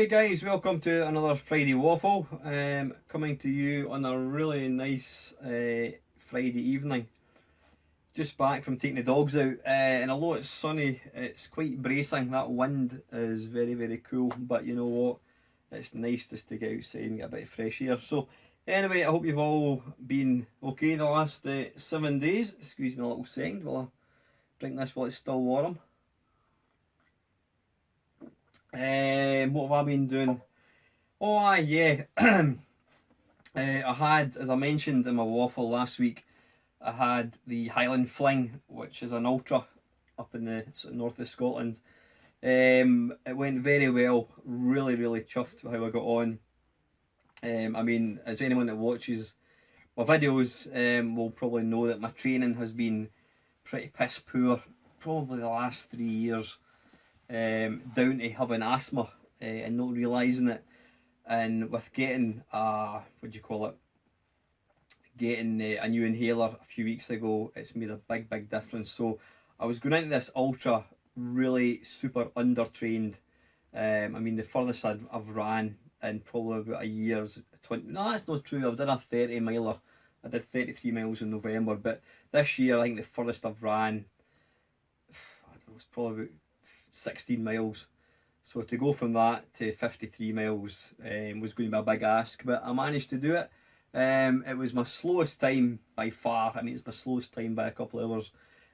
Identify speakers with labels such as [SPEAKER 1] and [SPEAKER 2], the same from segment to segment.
[SPEAKER 1] Okay guys, welcome to another Friday Waffle, coming to you on a really nice Friday evening. Just back from taking the dogs out, and although it's sunny, it's quite bracing. That wind is very, very cool, but you know what, it's nice just to get outside and get a bit of fresh air. So anyway, I hope you've all been okay the last 7 days. Excuse me a little second while I drink this while it's still warm. What have I been doing? Oh, yeah. I had, as I mentioned in my waffle last week, I had the Highland Fling, which is an ultra up in the sort of north of Scotland. It went very well. Really, really chuffed with how I got on. I mean, as anyone that watches my videos will probably know that my training has been pretty piss poor, probably the last 3 years. Down to having asthma and not realising it, and with getting what do you call it, getting a new inhaler a few weeks ago, it's made a big difference. So I was going into this ultra really super undertrained. I mean, the furthest I've ran in probably about a year's 20. No, that's not true. I've done a 30 miler. I did 33 miles in November, but this year I think the furthest I've ran, I don't know, it's probably about 16 miles. So to go from that to 53 miles was going to be a big ask, but I managed to do it. It was my slowest time by far. I mean, it's my slowest time by a couple of hours,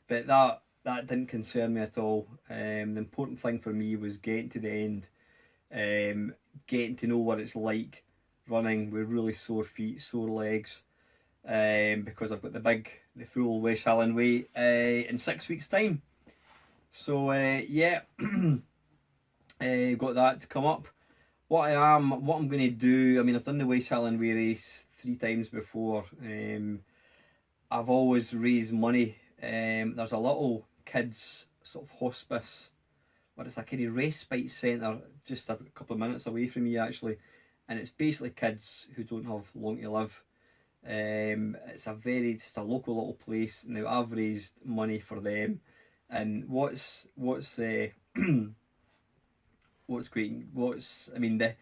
[SPEAKER 1] but that didn't concern me at all. The important thing for me was getting to the end, getting to know what it's like running with really sore feet, sore legs, because I've got the full West Highland Way in 6 weeks' time. So yeah, got that to come up. What I'm going to do, I mean, I've done the West Highland Way race 3 times before. I've always raised money. There's a little kids sort of hospice, but it's a kind of respite centre just a couple of minutes away from me actually, and it's basically kids who don't have long to live. It's just a local little place. Now I've raised money for them. And what's great, I mean,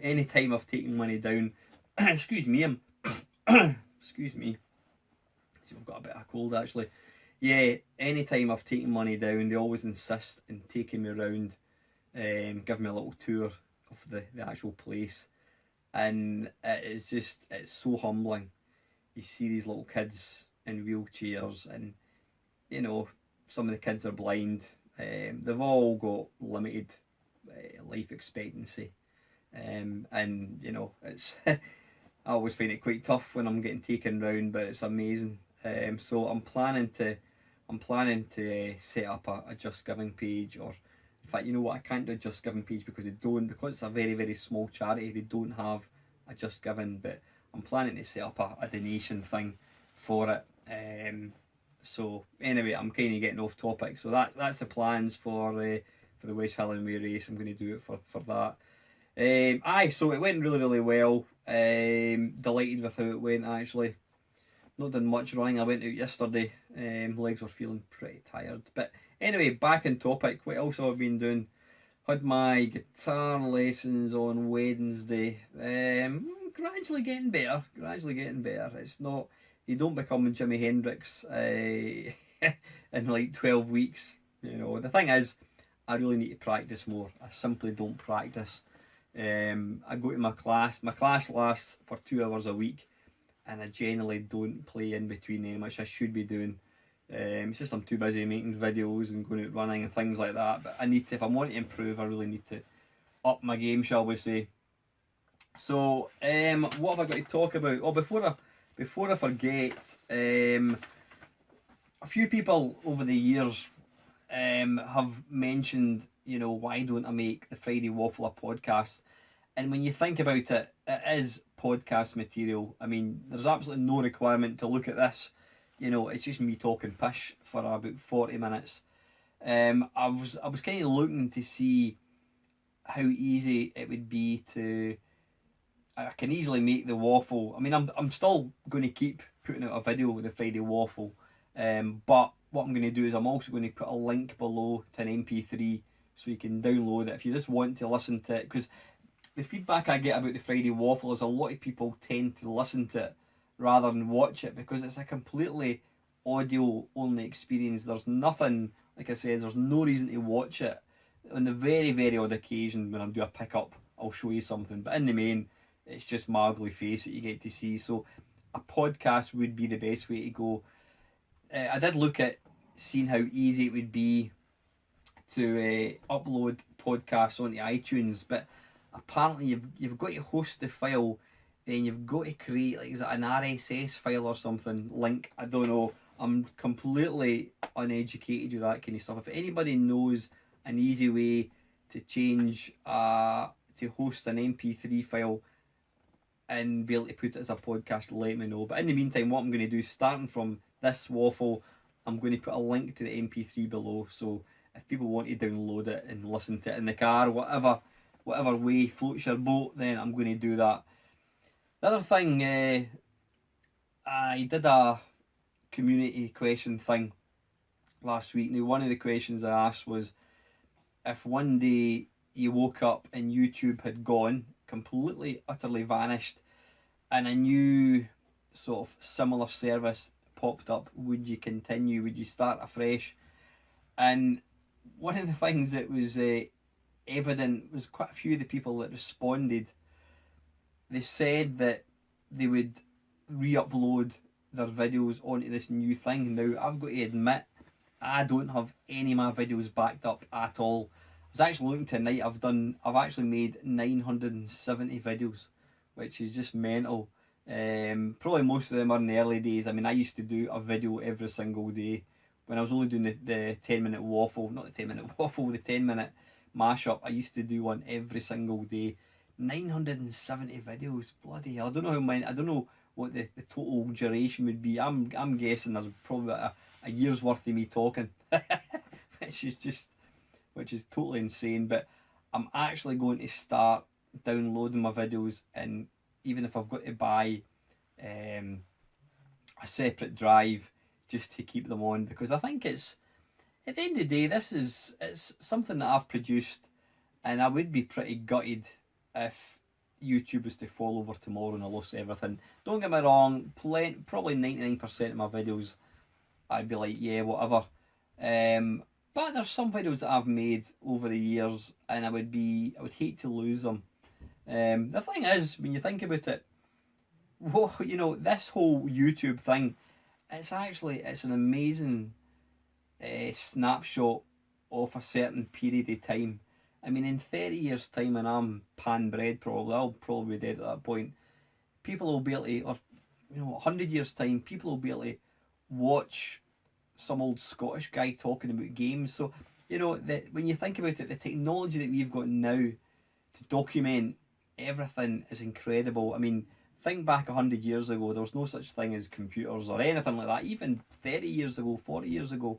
[SPEAKER 1] any time I've taken money down, excuse me, excuse me, see, I've got a bit of a cold actually. Yeah, any time I've taken money down, they always insist in taking me around, give me a little tour of the actual place, and it's so humbling. You see these little kids in wheelchairs, and you know, some of the kids are blind. They've all got limited life expectancy, and you know, it's I always find it quite tough when I'm getting taken round, but it's amazing. So I'm planning to set up a Just Giving page, or in fact, you know what, I can't do a Just Giving page because because it's a very small charity. They don't have a Just Giving, but I'm planning to set up a donation thing for it. So anyway, I'm kind of getting off topic. So that's the plans for the West Highland Way race. I'm going to do it for that. So it went really well. Delighted with how it went actually. Not done much running. I went out yesterday. Legs were feeling pretty tired. But anyway, back in topic. What else have I been doing? Had my guitar lessons on Wednesday. Gradually getting better. It's not. You don't become Jimi Hendrix in like 12 weeks. You know, the thing is, I really need to practice more. I simply don't practice. I go to my class. My class lasts for 2 hours a week, and I generally don't play in between them, which I should be doing. It's just I'm too busy making videos and going out running and things like that. But I need to, if I want to improve, I really need to up my game, shall we say. So, what have I got to talk about? Oh, before I forget, a few people over the years have mentioned, you know, why don't I make the Friday Waffle a podcast? And when you think about it, it is podcast material. I mean, there's absolutely no requirement to look at this. You know, it's just me talking pish for about 40 minutes. I was kind of looking to see how easy it would be to. I can easily make the waffle. I mean, I'm still going to keep putting out a video with the Friday Waffle, but what I'm going to do is I'm also going to put a link below to an MP3 so you can download it if you just want to listen to it. Because the feedback I get about the Friday Waffle is a lot of people tend to listen to it rather than watch it, because it's a completely audio only experience. There's nothing, like I said, there's no reason to watch it. On the very, very odd occasion when I do a pickup, I'll show you something, but in the main, it's just my ugly face that you get to see. So a podcast would be the best way to go. I did look at seeing how easy it would be to upload podcasts onto iTunes, but apparently you've got to host the file, then you've got to create, like, is it an RSS file or something, link, I don't know. I'm completely uneducated with that kind of stuff. If anybody knows an easy way to change to host an MP3 file and be able to put it as a podcast, let me know. But in the meantime, what I'm going to do, starting from this waffle, I'm going to put a link to the MP3 below, so if people want to download it and listen to it in the car, whatever way floats your boat, then I'm going to do that. The other thing, I did a community question thing last week. Now, one of the questions I asked was, if one day you woke up and YouTube had gone, completely, utterly vanished, and a new sort of similar service popped up, would you continue? Would you start afresh? And one of the things that was evident was quite a few of the people that responded, they said that they would re-upload their videos onto this new thing. Now, I've got to admit, I don't have any of my videos backed up at all. I was actually looking tonight, I've actually made 970 videos, which is just mental. Probably most of them are in the early days. I mean, I used to do a video every single day when I was only doing the 10-minute waffle, not the 10-minute waffle, the 10-minute mashup. I used to do one every single day. 970 videos, bloody hell. I don't know how many, I don't know what the total duration would be. I'm guessing there's probably a year's worth of me talking, which is totally insane. But I'm actually going to start downloading my videos, and even if I've got to buy a separate drive just to keep them on, because I think it's, at the end of the day, it's something that I've produced, and I would be pretty gutted if YouTube was to fall over tomorrow and I lost everything. Don't get me wrong, probably 99% of my videos I'd be like, yeah, whatever. But there's some videos that I've made over the years, and I would hate to lose them. The thing is, when you think about it, well, you know, this whole YouTube thing, it's an amazing snapshot of a certain period of time. I mean, in 30 years' time, when I'm pan bread, I'll probably be dead at that point. People will be able to, or 100 years' time, people will be able to watch some old Scottish guy talking about games. So, when you think about it, the technology that we've got now to document everything is incredible. I mean, think back 100 years ago, there was no such thing as computers or anything like that. Even 30 years ago, 40 years ago,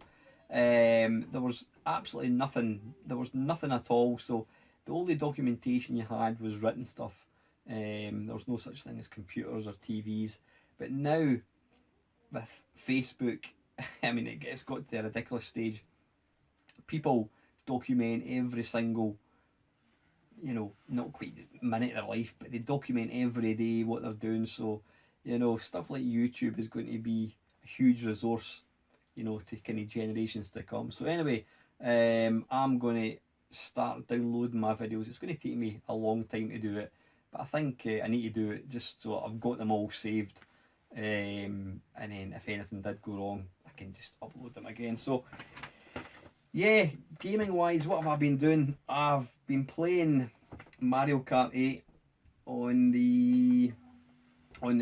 [SPEAKER 1] there was absolutely nothing. There was nothing at all. So the only documentation you had was written stuff. There was no such thing as computers or TVs. But now, with Facebook, I mean, it's got to a ridiculous stage. People document every single, not quite minute of their life, but they document every day what they're doing. So, stuff like YouTube is going to be a huge resource, to kind of generations to come. So anyway, I'm going to start downloading my videos. It's going to take me a long time to do it, but I think I need to do it just so I've got them all saved. And then if anything did go wrong, I can just upload them again. So yeah, gaming wise, what have I been doing? I've been playing Mario Kart 8 on the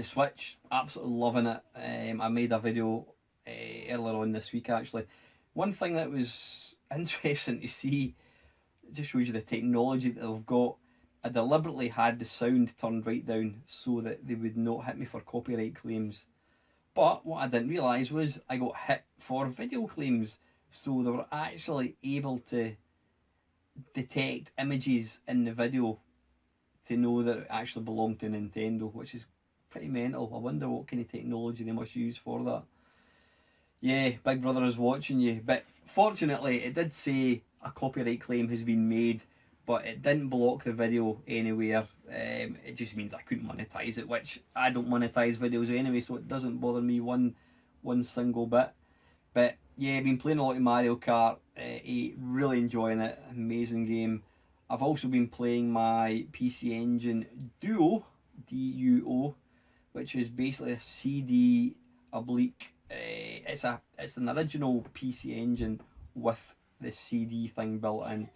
[SPEAKER 1] Switch, absolutely loving it. I made a video earlier on this week actually. One thing that was interesting to see, it just shows you the technology that they've got. I deliberately had the sound turned right down so that they would not hit me for copyright claims. But what I didn't realise was I got hit for video claims. So they were actually able to detect images in the video to know that it actually belonged to Nintendo, which is pretty mental. I wonder what kind of technology they must use for that. Yeah, Big Brother is watching you. But fortunately, it did say a copyright claim has been made, but it didn't block the video anywhere. It just means I couldn't monetize it, which I don't monetize videos anyway, so it doesn't bother me one single bit. But yeah, I've been playing a lot of Mario Kart 8, really enjoying it, amazing game. I've also been playing my PC Engine Duo, D-U-O, which is basically a CD oblique. It's an original PC Engine with the CD thing built in.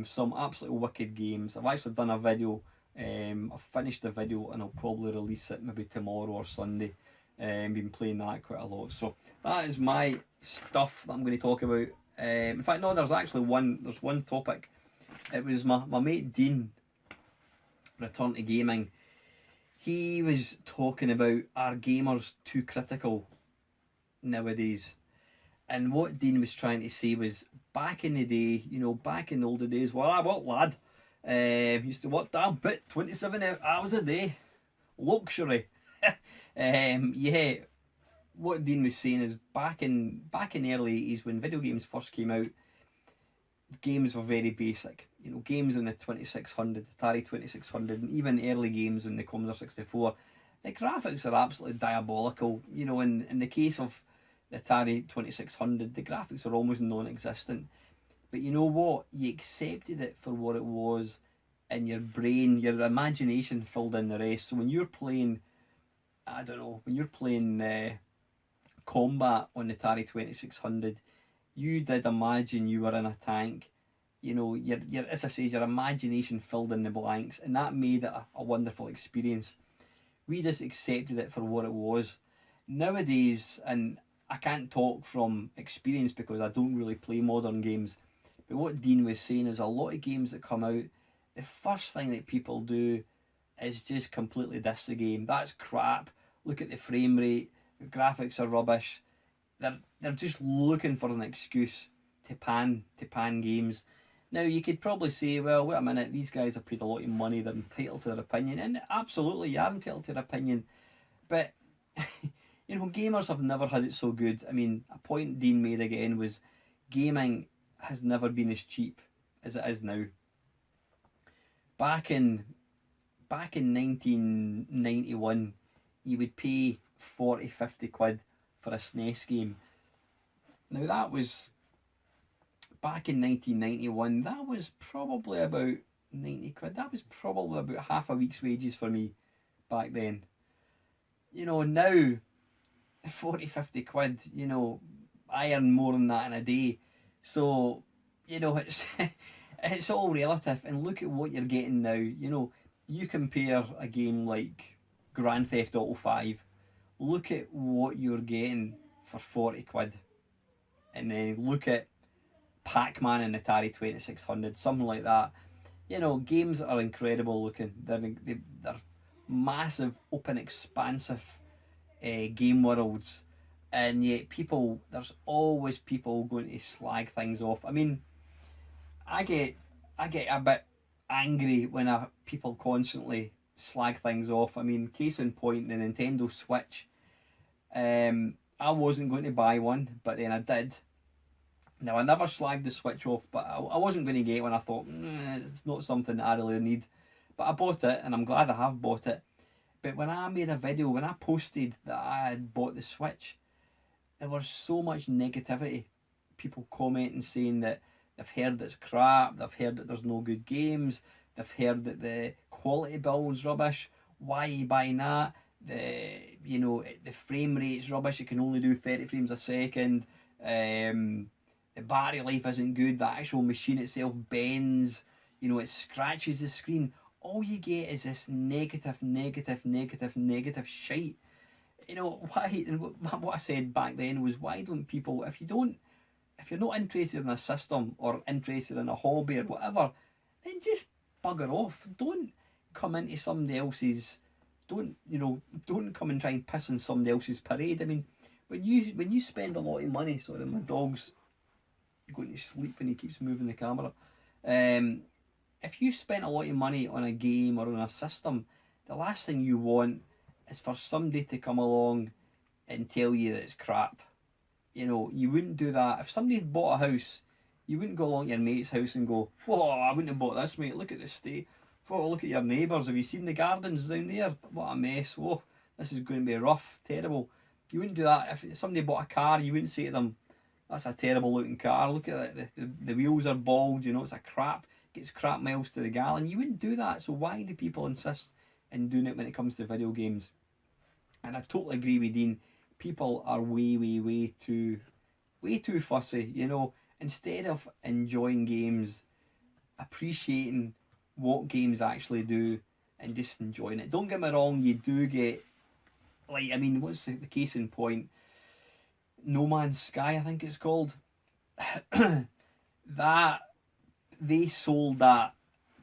[SPEAKER 1] Some absolutely wicked games. I've actually done a video. I've finished the video and I'll probably release it maybe tomorrow or Sunday. Been playing that quite a lot. So that is my stuff that I'm going to talk about. In fact, no, there's one topic. It was my mate Dean, Return to Gaming. He was talking about, are gamers too critical nowadays? And what Dean was trying to say was, back in the day, back in the older days, well, I worked, lad. Used to work damn bit 27 hours a day. Luxury. Yeah, what Dean was saying is, back in the early 80s, when video games first came out, games were very basic. Games on the 2600, Atari 2600, and even early games on the Commodore 64, the graphics are absolutely diabolical. In the case of the Atari 2600, the graphics are almost non-existent. But you know what? You accepted it for what it was, and your brain, your imagination filled in the rest. So when you're playing, Combat on the Atari 2600, you did imagine you were in a tank. As I say, your imagination filled in the blanks, and that made it a wonderful experience. We just accepted it for what it was. Nowadays, and I can't talk from experience because I don't really play modern games, but what Dean was saying is, a lot of games that come out, the first thing that people do is just completely diss the game. That's crap. Look at the frame rate. The graphics are rubbish. They're just looking for an excuse to pan games. Now, you could probably say, well, wait a minute, these guys have paid a lot of money, they're entitled to their opinion, and absolutely, you are entitled to their opinion, but, gamers have never had it so good. I mean, a point Dean made again was, gaming has never been as cheap as it is now. Back in 1991, you would pay 40-50 quid for a SNES game. Now, that was back in 1991, that was probably about 90 quid. That was probably about half a week's wages for me back then. Now, 40-50 quid, I earn more than that in a day. So, it's all relative. And look at what you're getting now. You compare a game like Grand Theft Auto 5, look at what you're getting for 40 quid. And then look at Pac-Man and Atari 2600, something like that. Games are incredible looking. They're massive, open, expansive game worlds, and yet there's always people going to slag things off. I mean, I get a bit angry when people constantly slag things off. I mean, case in point, the Nintendo Switch. I wasn't going to buy one, but then I did. Now, I never slagged the Switch off, but I wasn't going to get one. I thought, it's not something that I really need. But I bought it, and I'm glad I have bought it. But when I made a video, when I posted that I had bought the Switch, there was so much negativity. People commenting saying that they've heard it's crap, they've heard that there's no good games, they've heard that the quality build's rubbish, why are you buying that? The frame rate's rubbish, it can only do 30 frames a second. The battery life isn't good, the actual machine itself bends, it scratches the screen. All you get is this negative shite. Why? And what I said back then was, why don't people, if you're not interested in a system or interested in a hobby or whatever, then just bugger off. Don't come into somebody else's, don't come and try and piss on somebody else's parade. I mean, when you spend a lot of money, sorry, my dog's going to sleep and he keeps moving the camera. If you spent a lot of money on a game or on a system, the last thing you want is for somebody to come along and tell you that it's crap. You wouldn't do that. If somebody had bought a house, You wouldn't go along to your mate's house and go, "Whoa, I wouldn't have bought this, mate. Look at the state. Whoa, look at your neighbours. Have you seen the gardens down there? What a mess. Whoa, this is going to be rough, terrible." You wouldn't do that. If somebody bought a car, you wouldn't say to them, "That's a terrible looking car. Look at it. The wheels are bald. You know, it's a crap. Gets crap miles to the gallon." You wouldn't do that. So why do people insist in doing it when it comes to video games? And I totally agree with Dean. People are way too fussy. You know, instead of enjoying games, appreciating what games actually do, and just enjoying it. Don't get me wrong. You do get, like, I mean, what's the case in point? No Man's Sky, I think it's called. That they sold that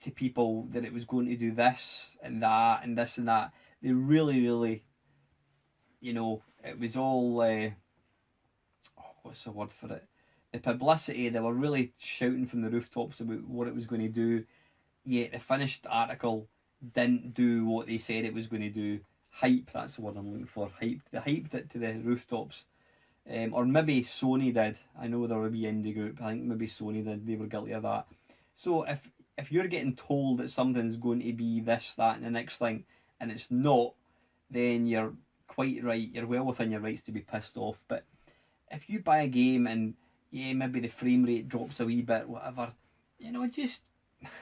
[SPEAKER 1] to people that it was going to do this and that and this and that. They really, you know, it was all what's the word for it? The publicity. They were really shouting from the rooftops about what it was going to do. Yet the finished article didn't do what they said it was going to do. Hype, that's the word I'm looking for. Hype. They hyped it to the rooftops. Or maybe Sony did. I know there were a wee indie group. I think maybe Sony did. They were guilty of that. So if you're getting told that something's going to be this, that, and the next thing, and it's not, then you're quite right. You're well within your rights to be pissed off. But if you buy a game and yeah, maybe the frame rate drops a wee bit, whatever, you know, just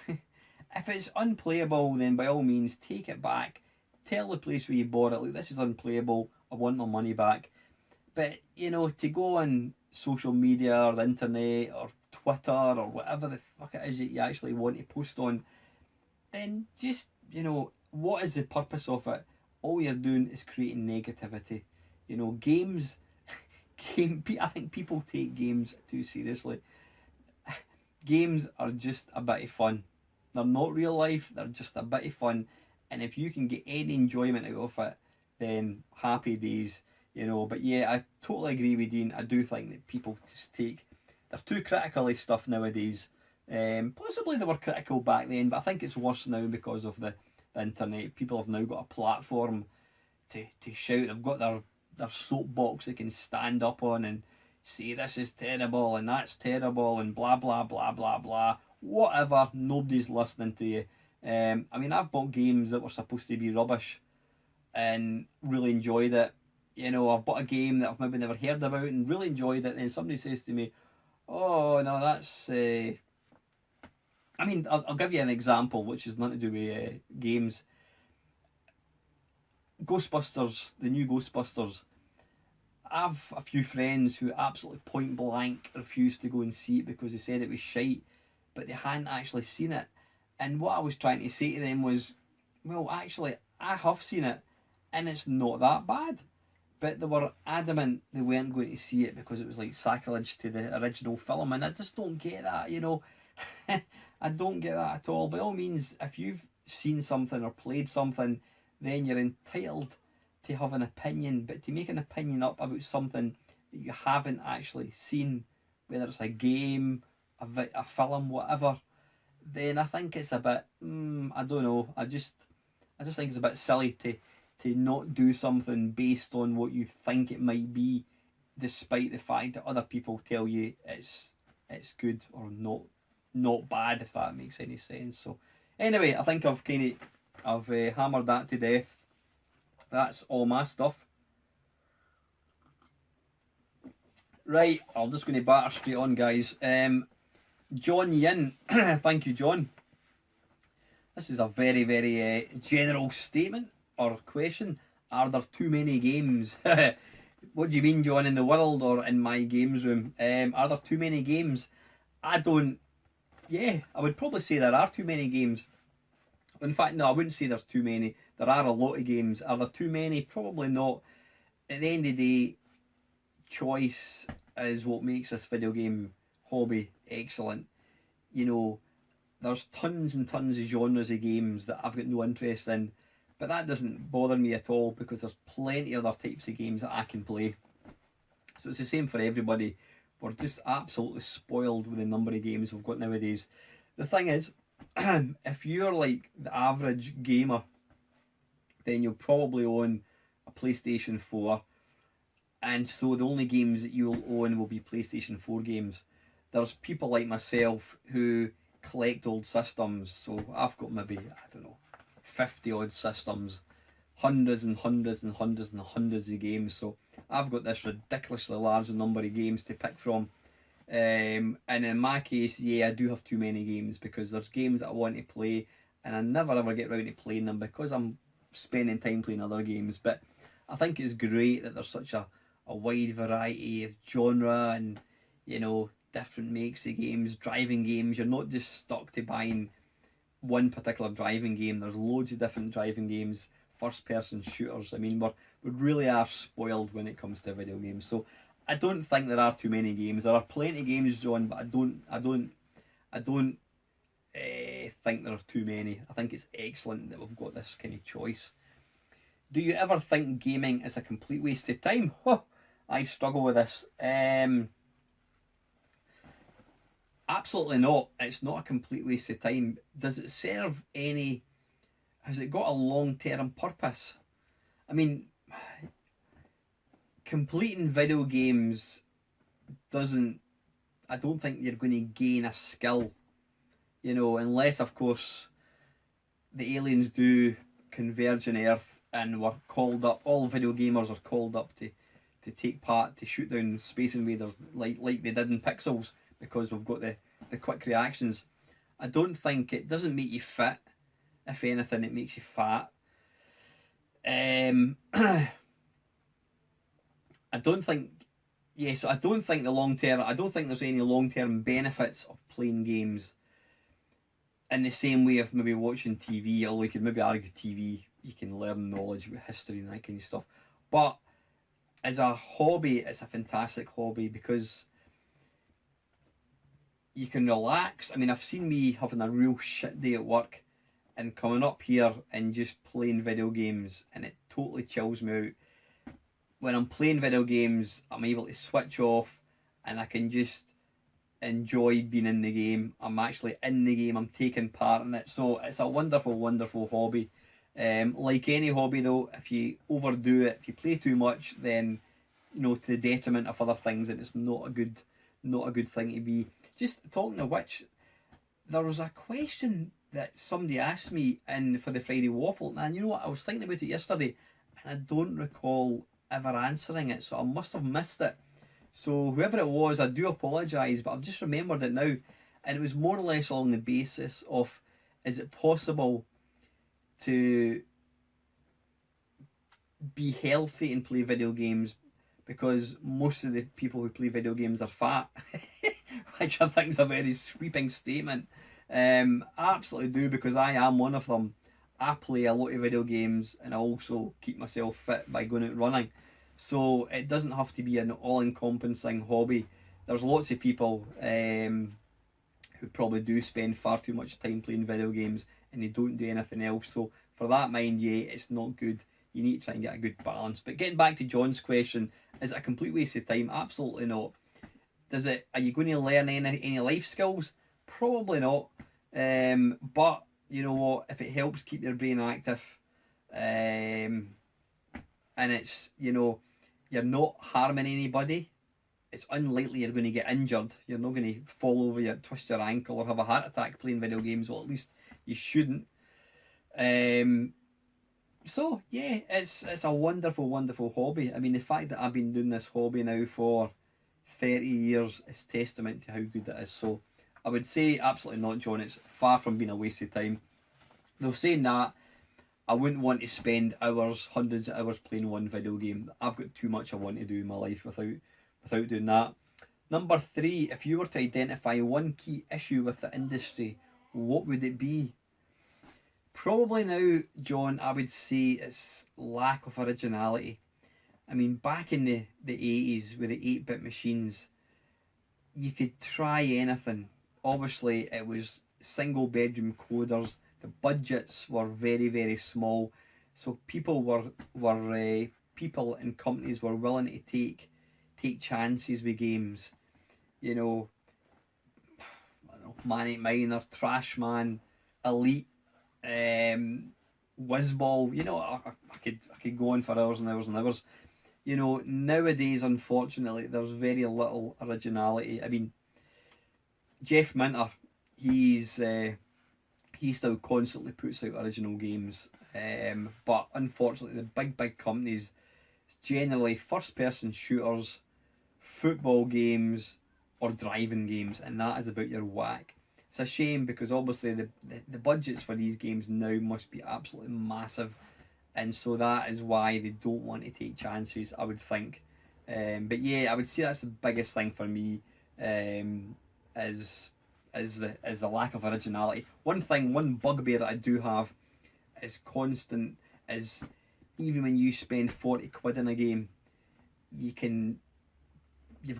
[SPEAKER 1] if it's unplayable, then by all means take it back. Tell the place where you bought it, look, this is unplayable. I want my money back. But you know, to go on social media or the internet or Twitter or whatever the fuck it is that you actually want to post on, then just, you know, what is the purpose of it? All you're doing is creating negativity. You know, games, I think people take games too seriously. Games are just a bit of fun. They're not real life, they're just a bit of fun. And if you can get any enjoyment out of it, then happy days, you know. But yeah, I totally agree with Dean. I do think that people just they're too critical of stuff nowadays. Possibly they were critical back then, but I think it's worse now because of the internet. People have now got a platform to shout. They've got their soapbox they can stand up on and say this is terrible and that's terrible and blah blah blah blah blah. Whatever, nobody's listening to you. I mean, I've bought games that were supposed to be rubbish and really enjoyed it. You know, I've bought a game that I've maybe never heard about and really enjoyed it, and then somebody says to me, "Oh no, that's." I mean, I'll give you an example, which is nothing to do with games. Ghostbusters, the new Ghostbusters. I've a few friends who absolutely point blank refused to go and see it because they said it was shite, but they hadn't actually seen it. And what I was trying to say to them was, well, actually, I have seen it, and it's not that bad. But they were adamant they weren't going to see it because it was like sacrilege to the original film, and I just don't get that, you know. I don't get that at all. By all means, if you've seen something or played something, then you're entitled to have an opinion, but to make an opinion up about something that you haven't actually seen, whether it's a game, a film, whatever, then I think it's a bit, I don't know, I just think it's a bit silly to not do something based on what you think it might be, despite the fact that other people tell you it's good or not bad, if that makes any sense. So anyway, I think I've hammered that to death. That's all my stuff. Right, I'm just going to batter straight on, guys. John Yin, thank you, John. This is a very general statement or question. Are there too many games? What do you mean, John? In the world or in my games room? Are there too many games? I would probably say there are too many games. In fact, no, I wouldn't say there's too many. There are a lot of games. Are there too many? Probably not. At the end of the day, choice is what makes this video game hobby excellent. You know, there's tons and tons of genres of games that I've got no interest in, but that doesn't bother me at all because there's plenty of other types of games that I can play. So it's the same for everybody. We're just absolutely spoiled with the number of games we've got nowadays. The thing is, if you're like the average gamer, then you'll probably own a PlayStation 4, and so the only games that you'll own will be PlayStation 4 games. there's people like myself who collect old systems. So I've got maybe, I don't know, 50 odd systems, hundreds and hundreds and hundreds and hundreds of games. So I've got this ridiculously large number of games to pick from. And in my case, yeah, I do have too many games, because there's games that I want to play and I never ever get round to playing them because I'm spending time playing other games. But I think it's great that there's such a wide variety of genre and, you know, different makes of games, driving games. You're not just stuck to buying one particular driving game. There's loads of different driving games, first person shooters. I mean, we really are spoiled when it comes to video games. So I don't think there are too many games. There are plenty of games, John, but I don't think there are too many. I think it's excellent that we've got this kind of choice. Do you ever think gaming is a complete waste of time? Oh, I struggle with this. Absolutely not. It's not a complete waste of time. Does it serve any... Has it got a long-term purpose? I mean, completing video games doesn't... I don't think you're going to gain a skill, you know, unless, of course, the aliens do converge on Earth and we're called up, all video gamers are called up to take part, to shoot down Space Invaders like they did in Pixels, because we've got the quick reactions. I don't think... It doesn't make you fit. If anything, it makes you fat. I don't think... Yeah, so I don't think the long term... I don't think there's any long-term benefits of playing games in the same way of maybe watching TV, although you could maybe argue TV, you can learn knowledge about history and that kind of stuff. But as a hobby, it's a fantastic hobby because you can relax. I mean, I've seen me having a real shit day at work and coming up here and just playing video games, and it totally chills me out. When I'm playing video games, I'm able to switch off and I can just enjoy being in the game. I'm actually in the game, I'm taking part in it. So it's a wonderful, wonderful hobby. Like any hobby though, if you overdo it, if you play too much, then, you know, to the detriment of other things, and it's not a good thing to be. Just talking of which, there was a question that somebody asked me for the Friday Waffle, and you know what, I was thinking about it yesterday and I don't recall ever answering it, so I must have missed it. So whoever it was, I do apologise, but I've just remembered it now, and it was more or less along the basis of, is it possible to be healthy and play video games, because most of the people who play video games are fat, which I think is a very sweeping statement. I absolutely do, because I am one of them. I play a lot of video games and I also keep myself fit by going out running. So it doesn't have to be an all-encompassing hobby. There's lots of people who probably do spend far too much time playing video games and they don't do anything else. So for that mind, yeah, it's not good. You need to try and get a good balance. But getting back to John's question, is it a complete waste of time? Absolutely not. Are you going to learn any life skills? Probably not. But you know what? If it helps keep your brain active, and it's, you know, you're not harming anybody, it's unlikely you're going to get injured. You're not going to fall over, twist your ankle, or have a heart attack playing video games. Well, at least you shouldn't. So yeah, it's a wonderful, wonderful hobby. I mean, the fact that I've been doing this hobby now for 30 years is testament to how good it is. So I would say absolutely not, John. It's far from being a waste of time. Though saying that, I wouldn't want to spend hours, hundreds of hours playing one video game. I've got too much I want to do in my life without doing that. Number 3, if you were to identify one key issue with the industry, what would it be? Probably now, John, I would say it's lack of originality. I mean, back in the 80s with the 8-bit machines, you could try anything. Obviously, it was single bedroom coders. The budgets were very, very small. So people people and companies were willing to take chances with games. You know, I don't know, Man 8 Miner, Trash Man, Elite, Whizball. You know, I could go on for hours and hours and hours. You know, nowadays, unfortunately, there's very little originality. I mean, Jeff Minter, he still constantly puts out original games, but unfortunately the big companies, it's generally first person shooters, football games, or driving games, and that is about your whack. It's a shame because obviously the budgets for these games now must be absolutely massive, and so that is why they don't want to take chances, I would think. But yeah, I would say that's the biggest thing for me, is the lack of originality. One bugbear that I do have is constant, is even when you spend 40 quid in a game, you've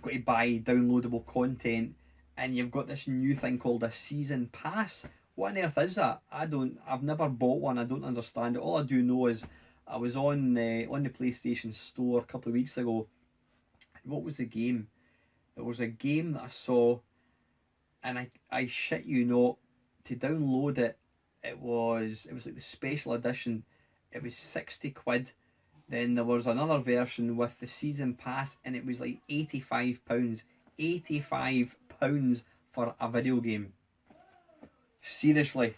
[SPEAKER 1] got to buy downloadable content, and you've got this new thing called a season pass. What on earth is that? I've never bought one. I don't understand it. All I do know is I was on the PlayStation Store a couple of weeks ago. What was the game? There was a game that I saw, and I shit you not, to download it, it was like the special edition. It was 60 quid. Then there was another version with the season pass, and it was like £85. £85 for a video game. Seriously.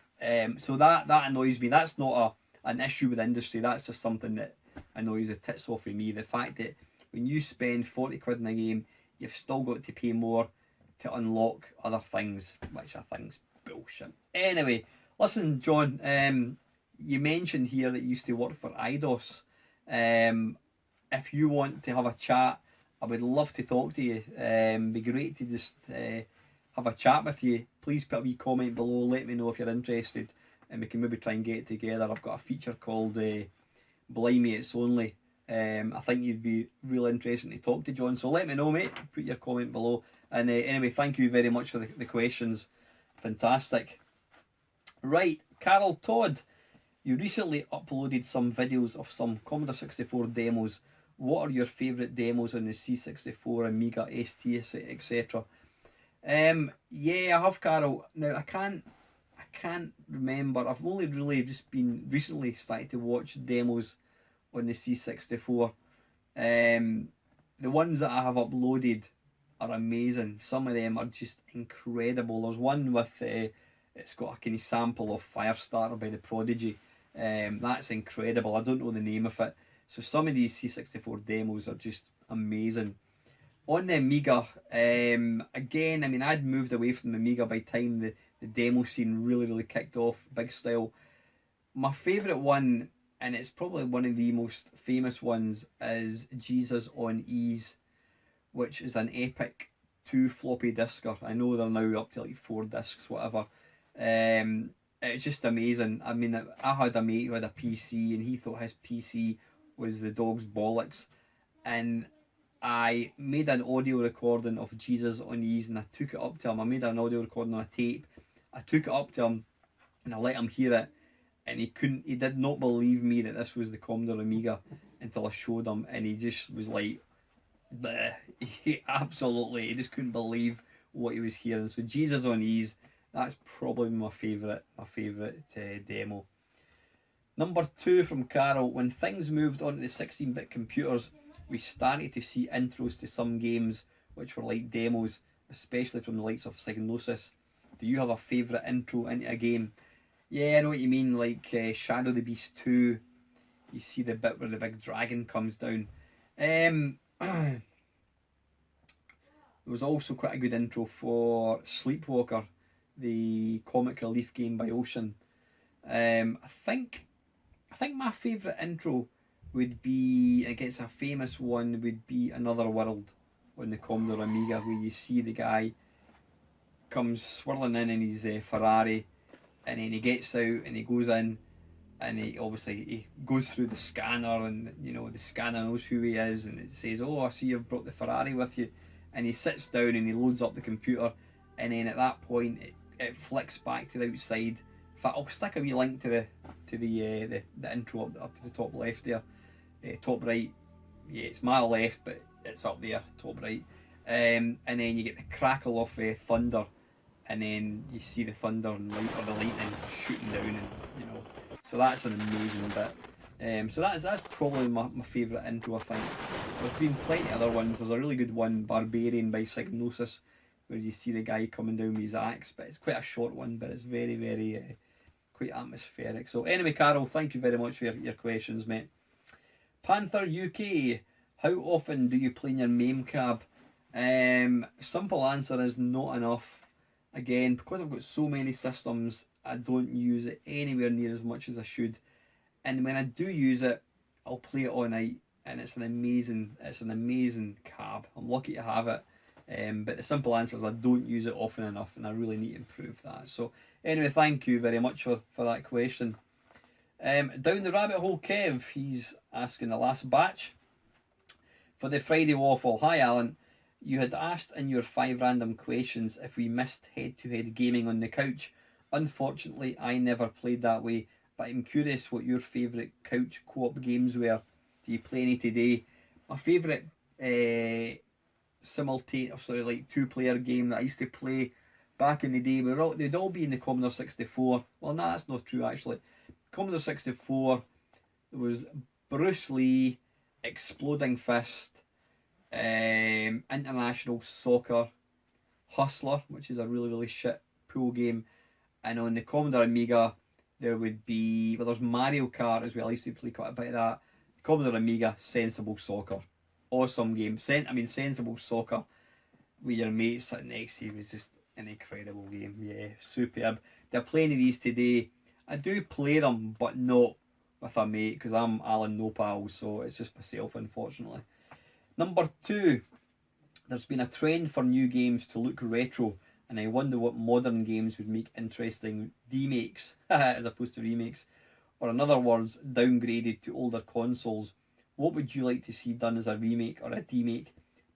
[SPEAKER 1] So that annoys me. That's not an issue with the industry. That's just something that annoys the tits off of me. The fact that when you spend 40 quid in a game, you've still got to pay more to unlock other things, which I think's bullshit. Anyway, listen, John, you mentioned here that you used to work for IDOS. If you want to have a chat, I would love to talk to you. Be great to just have a chat with you. Please put a wee comment below, let me know if you're interested, and we can maybe try and get it together. I've got a feature called Blimey It's Only. I think you'd be real interesting to talk to, John, so let me know, mate. Put your comment below. And anyway, thank you very much for the questions. Fantastic. Right, Carol Todd, you recently uploaded some videos of some Commodore 64 demos. What are your favourite demos on the C64, Amiga, ST, etc.? Yeah, I have, Carol. Now I can't remember. I've only really just been recently started to watch demos on the C64. The ones that I have uploaded are amazing. Some of them are just incredible. There's one with it's got a kind of sample of Firestarter by the Prodigy. That's incredible. I don't know the name of it. So some of these C64 demos are just amazing. On the Amiga, again, I mean, I'd moved away from the Amiga by the time the demo scene really kicked off big style. My favourite one, and it's probably one of the most famous ones, is Jesus on Ease, which is an epic 2 floppy disker. I know they're now up to like 4 discs, whatever. It's just amazing. I mean, I had a mate who had a PC, and he thought his PC was the dog's bollocks, and I made an audio recording of Jesus on Ease, and I took it up to him. I made an audio recording on a tape. I took it up to him, and I let him hear it, and he did not believe me that this was the Commodore Amiga until I showed him, and he just was like, bleh. He just couldn't believe what he was hearing. So Jesus on Ease, that's probably my favourite demo. Number 2 from Carol, when things moved on to the 16-bit computers, we started to see intros to some games which were like demos, especially from the likes of Psygnosis. Do you have a favourite intro into a game? Yeah, I know what you mean, like Shadow the Beast 2, you see the bit where the big dragon comes down. There was also quite a good intro for Sleepwalker, the comic relief game by Ocean. I think my favourite intro would be, I guess a famous one would be Another World on the Commodore Amiga, where you see the guy comes swirling in his Ferrari, and then he gets out and he goes in, and he goes through the scanner, and you know the scanner knows who he is, and it says, "Oh, I see you've brought the Ferrari with you," and he sits down and he loads up the computer, and then at that point it flicks back to the outside. In fact, I'll stick a wee link to the intro up to the top left there, top right. Yeah, it's my left, but it's up there, top right. And then you get the crackle of thunder, and then you see the thunder and the lightning shooting down, and you know. So that's an amazing bit. So that's probably my favourite intro, I think. There's been plenty of other ones. There's a really good one, Barbarian by Psygnosis. where you see the guy coming down with his axe, but it's quite a short one, but it's very, very quite atmospheric. So anyway, Carol, thank you very much for your questions, mate. Panther UK, how often do you play in your MAME cab? Simple answer is not enough. Again, because I've got so many systems, I don't use it anywhere near as much as I should. And when I do use it, I'll play it all night, and it's an amazing cab. I'm lucky to have it. But the simple answer is I don't use it often enough, and I really need to improve that. So anyway, thank you very much for that question. Down the rabbit hole, Kev, he's asking the last batch for the Friday Waffle. Hi Alan, you had asked in your 5 random questions if we missed head-to-head gaming on the couch. Unfortunately, I never played that way, but I'm curious what your favourite couch co-op games were. Do you play any today? My favourite like 2-player game that I used to play back in the day, they'd all be in the Commodore 64. Well, no, that's not true actually. Commodore 64, there was Bruce Lee, Exploding Fist, International Soccer, Hustler, which is a really, really shit pool game, and on the Commodore Amiga there would be, well, there's Mario Kart as well. I used to play quite a bit of that. Commodore Amiga, Sensible Soccer, awesome game. Sensible Soccer with your mates sitting next to you was just an incredible game. Yeah, superb. They're playing these today. I do play them, but not with a mate, because I'm Alan No Pals, so it's just myself, unfortunately. Number 2, there's been a trend for new games to look retro, and I wonder what modern games would make interesting demakes as opposed to remakes, or in other words, downgraded to older consoles. What would you like to see done as a remake or a demake?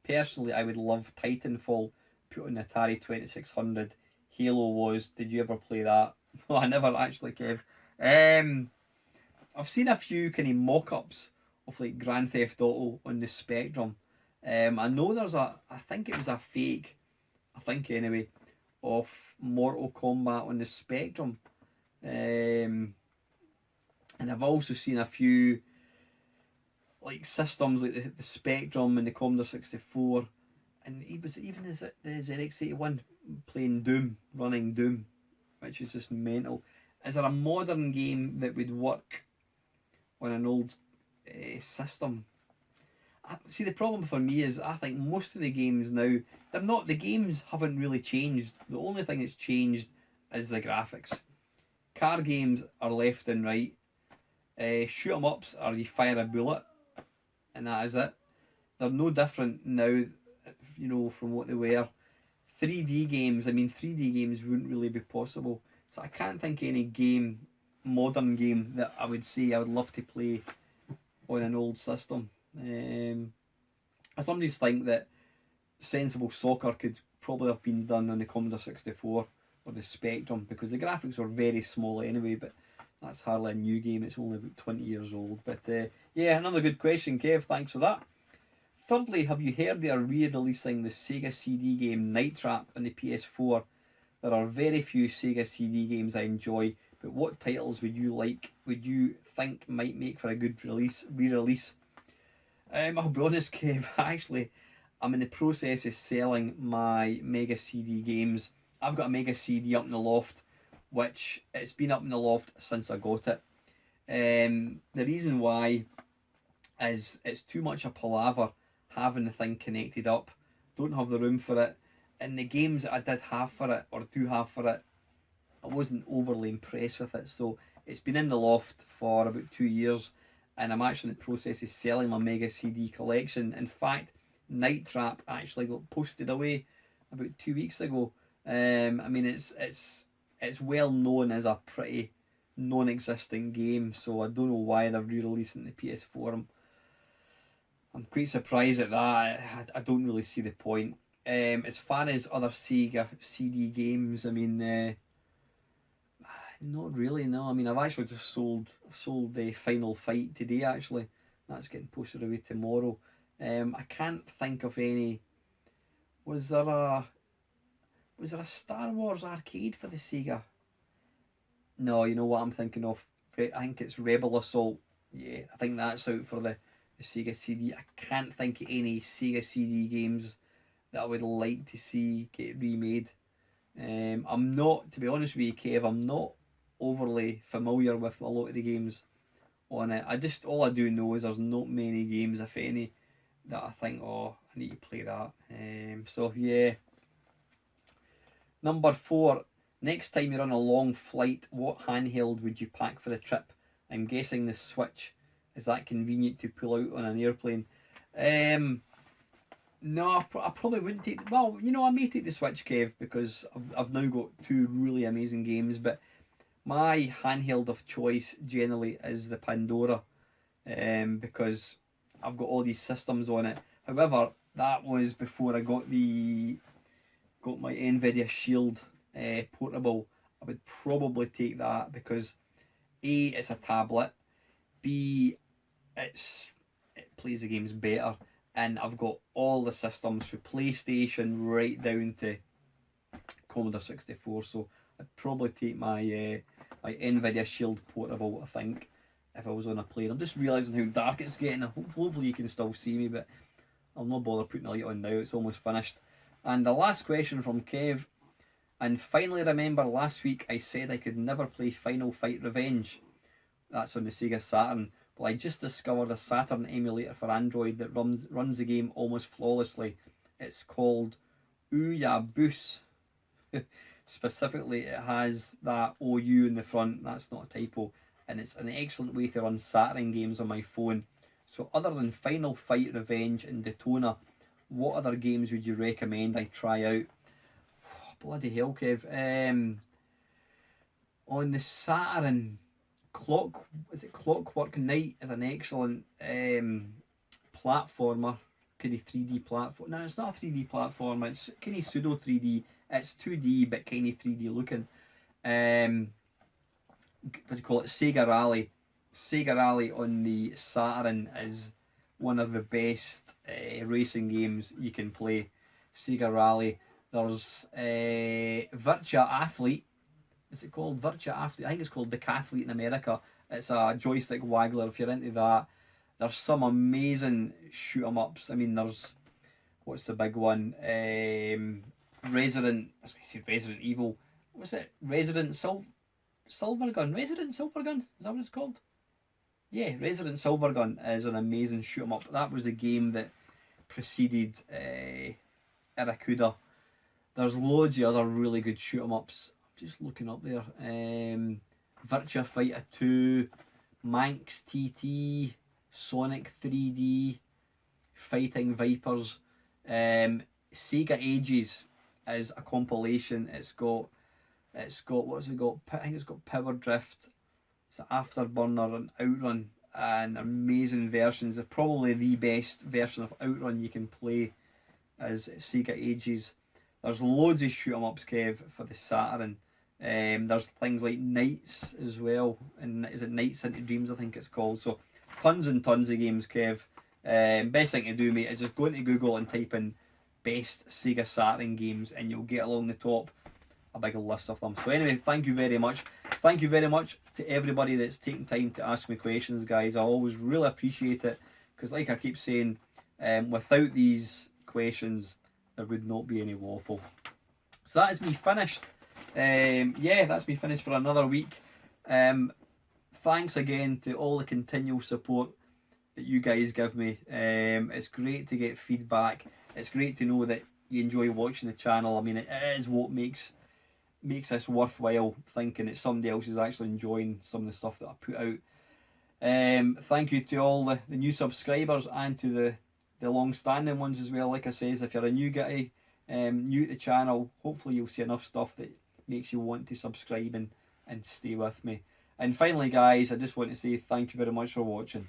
[SPEAKER 1] Personally, I would love Titanfall put on Atari 2600. Halo was. Did you ever play that? Well, I never actually, Kev. I've seen a few kind of mock-ups of like Grand Theft Auto on the Spectrum. I know there's I think it was a fake, I think anyway, of Mortal Kombat on the Spectrum. And I've also seen a few like systems like the Spectrum and the Commodore 64, and he was even the ZX81 playing Doom, running Doom, which is just mental. Is there a modern game that would work on an old system? See, the problem for me is I think most of the games now, the games haven't really changed. The only thing that's changed is the graphics. Car games are left and right. Shoot 'em ups are you fire a bullet, and that is it. They're no different now, from what they were. 3D games, 3D games wouldn't really be possible. So I can't think of any modern game that I would say I would love to play on an old system. I sometimes think that Sensible Soccer could probably have been done on the Commodore 64 or the Spectrum, because the graphics were very small anyway, but that's hardly a new game. It's only about 20 years old. But yeah, another good question, Kev. Thanks for that. Thirdly, have you heard they are re-releasing the Sega CD game Night Trap on the PS4? There are very few Sega CD games I enjoy, but what titles would you think might make for a good re-release? I'll be honest, Kev, actually, I'm in the process of selling my Mega CD games. I've got a Mega CD up in the loft, which it's been up in the loft since I got it. The reason why is it's too much a palaver having the thing connected up. Don't have the room for it. And the games that I did have for it, or do have for it, I wasn't overly impressed with it. So it's been in the loft for about 2 years, and I'm actually in the process of selling my Mega CD collection. In fact, Night Trap actually got posted away about 2 weeks ago. It's well known as a pretty non-existent game, so I don't know why they're re-releasing the PS4. I'm quite surprised at that. I don't really see the point. As far as other Sega CD games, not really. No, I've actually just sold the Final Fight today. Actually, that's getting posted away tomorrow. I can't think of any. Was there a Star Wars arcade for the Sega? No, you know what I'm thinking of? I think it's Rebel Assault. Yeah, I think that's out for the Sega CD. I can't think of any Sega CD games that I would like to see get remade. I'm not, to be honest with you, Kev, I'm not overly familiar with a lot of the games on it. All I do know is there's not many games, if any, that I think, oh, I need to play that. So yeah. Number 4, next time you're on a long flight, what handheld would you pack for the trip? I'm guessing the Switch. Is that convenient to pull out on an airplane? No, I probably wouldn't take. Well, you know, I may take the Switch, Kev, because I've now got 2 really amazing games. But my handheld of choice generally is the Pandora, because I've got all these systems on it. However, that was before I got my Nvidia Shield portable. I would probably take that because A, it's a tablet. B, it plays the games better, and I've got all the systems from PlayStation right down to Commodore 64. So I'd probably take my my Nvidia Shield portable, I think, if I was on a plane. I'm just realising how dark it's getting. Hopefully you can still see me, but I'll not bother putting the light on now. It's almost finished. And the last question from Kev. And finally remember last week I said I could never play Final Fight Revenge. That's on the Sega Saturn. Well, I just discovered a Saturn emulator for Android that runs the game almost flawlessly. It's called Ouyaboose. Specifically, it has that OU in the front. That's not a typo. And it's an excellent way to run Saturn games on my phone. So other than Final Fight Revenge and Daytona, what other games would you recommend I try out? Oh, bloody hell, Kev. On the Saturn, Clockwork Knight is an excellent platformer, kind of 3D platform. No, it's not a 3D platform. It's kind of pseudo 3D. It's 2D but kind of 3D looking. What do you call it? Sega Rally. Sega Rally on the Saturn is one of the best racing games you can play. Sega Rally. There's Virtua Athlete. Is it called Virtua Athlete? I think it's called Decathlete in America. It's a joystick waggler if you're into that. There's some amazing shoot 'em ups. I mean, there's, what's the big one? Resident Evil. What's it? Silvergun. Resident Silvergun? Is that what it's called? Yeah, Resident Silvergun is an amazing shoot 'em up. That was the game that preceded Irakuda. There's loads of other really good shoot 'em ups. I'm just looking up there. Virtua Fighter 2, Manx TT, Sonic 3D, Fighting Vipers. Sega Ages is a compilation. It's got what's it got? I think it's got Power Drift, it's Afterburner and Outrun, and amazing versions. They're probably the best version of Outrun you can play is Sega Ages. There's loads of shoot 'em ups, Kev, for the Saturn. There's things like Nights as well, and is it Nights into Dreams, I think it's called. So tons and tons of games, Kev. Best thing to do, mate, is just go into Google and type in best Sega Saturn games, and you'll get along the top a big list of them. So anyway, thank you very much. Thank you very much to everybody that's taken time to ask me questions, guys. I always really appreciate it, because like I keep saying, without these questions, there would not be any waffle. So that is me finished. Yeah, that's me finished for another week. Thanks again to all the continual support that you guys give me. It's great to get feedback. It's great to know that you enjoy watching the channel. I mean, it is what makes this worthwhile, thinking that somebody else is actually enjoying some of the stuff that I put out. Thank you to all the new subscribers and to the long-standing ones as well. Like I says, if you're a new guy, new to the channel, hopefully you'll see enough stuff that makes you want to subscribe and stay with me. And finally, guys, I just want to say thank you very much for watching.